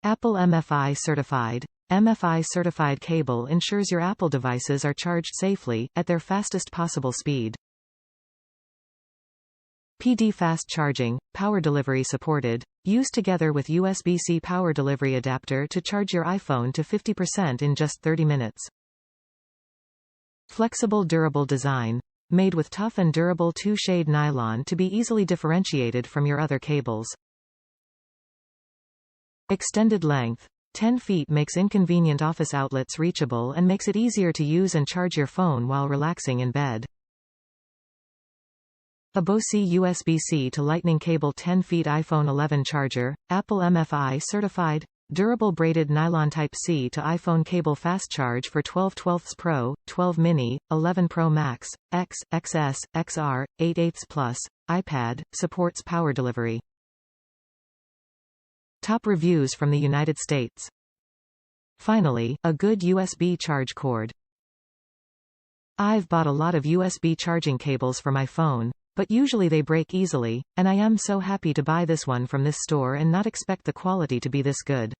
Apple mfi-certified. mfi-certified cable ensures your Apple devices are charged safely, at their fastest possible speed. PD fast charging, power delivery supported. Use together with USB C power delivery adapter to charge your iPhone to 50% in just 30 minutes. Flexible durable design. Made with tough and durable 2-shade nylon to be easily differentiated from your other cables. Extended length. 10 feet makes inconvenient office outlets reachable and makes it easier to use and charge your phone while relaxing in bed. Abosi USB C to Lightning cable 10 feet iPhone 11 charger, Apple mfi certified, durable braided nylon Type-C to iPhone cable fast charge for 12/12 Pro, 12 mini, 11 Pro Max, X, XS, XR, 8/8 Plus, iPad, supports power delivery. Top reviews from the United States. Finally, a good USB charge cord. I've bought a lot of USB charging cables for my phone, but usually they break easily, and I am so happy to buy this one from this store and not expect the quality to be this good.